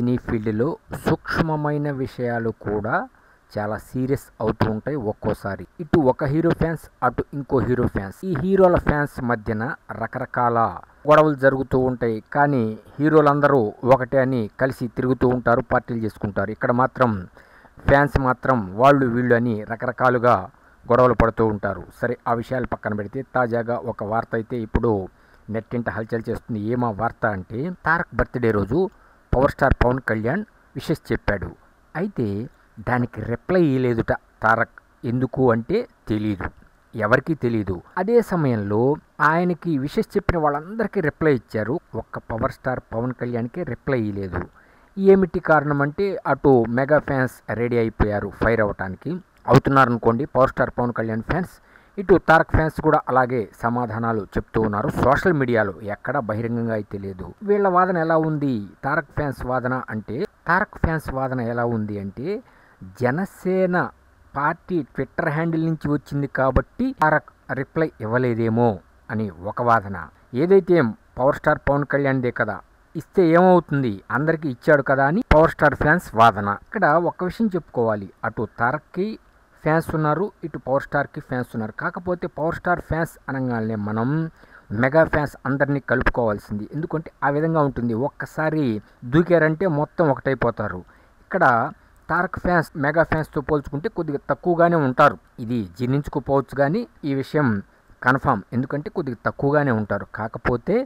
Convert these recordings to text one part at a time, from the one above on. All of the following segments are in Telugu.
సినీ ఫీల్డ్లో సూక్ష్మమైన విషయాలు కూడా చాలా సీరియస్ అవుతూ ఉంటాయి ఒక్కోసారి. ఇటు ఒక హీరో ఫ్యాన్స్, అటు ఇంకో హీరో ఫ్యాన్స్. ఈ హీరోల ఫ్యాన్స్ మధ్యన రకరకాల గొడవలు జరుగుతూ ఉంటాయి. కానీ హీరోలందరూ ఒకటే అని కలిసి తిరుగుతూ ఉంటారు, పార్టీలు చేసుకుంటారు. ఇక్కడ మాత్రం ఫ్యాన్స్ మాత్రం వాళ్ళు వీళ్ళు అని రకరకాలుగా గొడవలు పడుతూ ఉంటారు. సరే, ఆ విషయాలు పక్కన పెడితే తాజాగా ఒక వార్త అయితే ఇప్పుడు నెట్టింట హల్చల్ చేస్తుంది. ఏమా వార్త అంటే, తారక్ బర్త్డే రోజు power star Pavan Kalyan wishes చెప్పాడు. అయితే దానికి రిప్లై ఇవ్వలేదుట తారక్. ఎందుకు అంటే తెలీదు, ఎవరికీ తెలీదు. అదే సమయంలో ఆయనకి విషెస్ చెప్పిన వాళ్ళందరికీ రిప్లై ఇచ్చారు, ఒక్క పవర్ స్టార్ పవన్ కళ్యాణ్కి రిప్లై ఇవ్వలేదు. ఏమిటి కారణం అంటే, అటు మెగా ఫ్యాన్స్ రెడీ అయిపోయారు ఫైర్ అవ్వటానికి, అవుతున్నారనుకోండి power star Pavan Kalyan fans. ఇటు తారక్ ఫ్యాన్స్ కూడా అలాగే సమాధానాలు చెప్తూ ఉన్నారు సోషల్ మీడియాలో, ఎక్కడ బహిరంగంగా అయితే లేదు. వీళ్ళ వాదన ఎలా ఉంది, తారక్ ఫ్యాన్స్ వాదన అంటే, ఎలా ఉంది అంటే, జనసేన పార్టీ ట్విట్టర్ హ్యాండిల్ నుంచి వచ్చింది కాబట్టి తారక్ రిప్లై ఇవ్వలేదేమో అని ఒక వాదన. ఏదైతే పవర్ స్టార్ పవన్ కళ్యాణ్దే కదా, ఇస్తే ఏమవుతుంది, అందరికీ ఇచ్చాడు కదా అని పవర్ స్టార్ ఫ్యాన్స్ వాదన. ఇక్కడ ఒక్క విషయం చెప్పుకోవాలి, అటు తారక్కి ఫ్యాన్స్ ఉన్నారు, ఇటు పవర్ స్టార్కి ఫ్యాన్స్ ఉన్నారు. కాకపోతే పవర్ స్టార్ ఫ్యాన్స్ అనగానే మనం మెగా ఫ్యాన్స్ అందరినీ కలుపుకోవాల్సింది. ఎందుకంటే ఆ విధంగా ఉంటుంది, ఒక్కసారి దూకారంటే మొత్తం ఒకటైపోతారు. ఇక్కడ తారక్ ఫ్యాన్స్ మెగా ఫ్యాన్స్తో పోల్చుకుంటే కొద్దిగా తక్కువగానే ఉంటారు. ఇది జీర్ణించుకోపోవచ్చు కానీ ఈ విషయం కన్ఫామ్, ఎందుకంటే కొద్దిగా తక్కువగానే ఉంటారు. కాకపోతే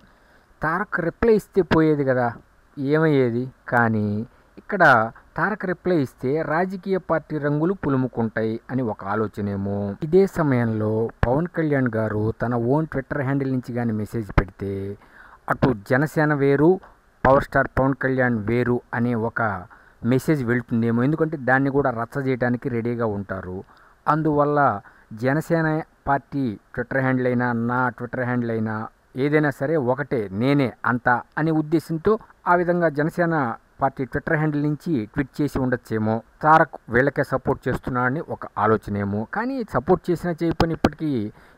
తారక్ రిప్లై ఇస్తే పోయేది కదా, ఏమయ్యేది. కానీ ఇక్కడ తారక్ రిప్లై ఇస్తే రాజకీయ పార్టీ రంగులు పులుముకుంటాయి అని ఒక ఆలోచనేమో. ఇదే సమయంలో పవన్ కళ్యాణ్ గారు తన ఓన్ ట్విట్టర్ హ్యాండిల్ నుంచి కానీ మెసేజ్ పెడితే అటు జనసేన వేరు, పవర్ స్టార్ పవన్ కళ్యాణ్ వేరు అనే ఒక మెసేజ్ వెళ్తుందేమో. ఎందుకంటే దాన్ని కూడా రచ్చ చేయడానికి రెడీగా ఉంటారు. అందువల్ల జనసేన పార్టీ ట్విట్టర్ హ్యాండిల్ అయినా, నా ట్విట్టర్ హ్యాండిల్ అయినా, ఏదైనా సరే ఒకటే, నేనే అంతా అనే ఉద్దేశంతో ఆ విధంగా జనసేన పార్టీ ట్విట్టర్ హ్యాండిల్ నుంచి ట్వీట్ చేసి ఉండొచ్చేమో. తారక్ వీళ్ళకే సపోర్ట్ చేస్తున్నాడని ఒక ఆలోచనేమో. కానీ సపోర్ట్ చేసినా చేయకపోయినా ఇప్పటికీ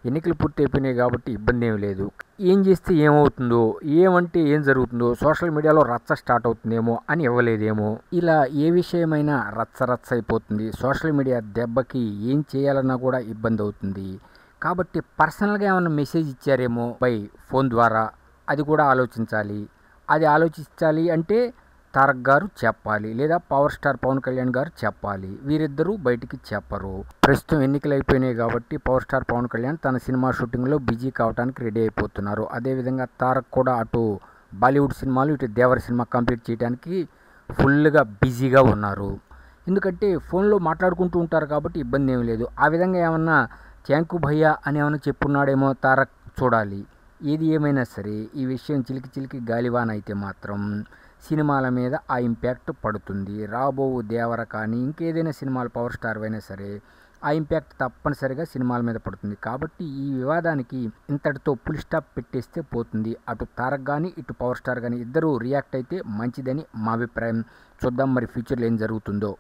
ఎన్నికలు పూర్తి అయిపోయినాయి కాబట్టి ఇబ్బంది ఏమి లేదు. ఏం చేస్తే ఏమవుతుందో, ఏమంటే ఏం జరుగుతుందో, సోషల్ మీడియాలో రచ్చ స్టార్ట్ అవుతుందేమో అని ఇవ్వలేదేమో. ఇలా ఏ విషయమైనా రచ్చ అయిపోతుంది. సోషల్ మీడియా దెబ్బకి ఏం చేయాలన్నా కూడా ఇబ్బంది అవుతుంది. కాబట్టి పర్సనల్గా ఏమైనా మెసేజ్ ఇచ్చారేమో బై ఫోన్ ద్వారా, అది కూడా ఆలోచించాలి. అది ఆలోచించాలి అంటే తారక్ గారు చెప్పాలి, లేదా పవర్ స్టార్ పవన్ కళ్యాణ్ గారు చెప్పాలి. వీరిద్దరూ బయటికి చెప్పరు. ప్రస్తుతం ఎన్నికలు అయిపోయినాయి కాబట్టి పవర్ స్టార్ పవన్ కళ్యాణ్ తన సినిమా షూటింగ్లో బిజీ కావడానికి రెడీ అయిపోతున్నారు. అదేవిధంగా తారక్ కూడా అటు బాలీవుడ్ సినిమాలు, ఇటు దేవర సినిమా కంప్లీట్ చేయడానికి ఫుల్గా బిజీగా ఉన్నారు. ఎందుకంటే ఫోన్లో మాట్లాడుకుంటూ ఉంటారు కాబట్టి ఇబ్బంది ఏమి లేదు. ఆ విధంగా ఏమన్నా థ్యాంక్ యూ భయ్యా అని ఏమైనా చెప్పున్నాడేమో తారక్, చూడాలి. ఏది ఏమైనా సరే ఈ విషయం చిలికి గాలివాన అయితే మాత్రం సినిమాల మీద ఆ ఇంపాక్ట్ పడుతుంది. రాబో దేవర కానీ ఇంకేదైనా సినిమాలు పవర్ స్టార్ అయినా సరే ఆ ఇంపాక్ట్ తప్పనిసరిగా సినిమాల మీద పడుతుంది. కాబట్టి ఈ వివాదానికి ఇంతటితో ఫుల్ స్టాప్ పెట్టేస్తే పోతుంది. అటు తారక్ కానీ, ఇటు పవర్ స్టార్ కానీ ఇద్దరూ రియాక్ట్ అయితే మంచిదని మా అభిప్రాయం. చూద్దాం మరి ఫ్యూచర్లో ఏం జరుగుతుందో.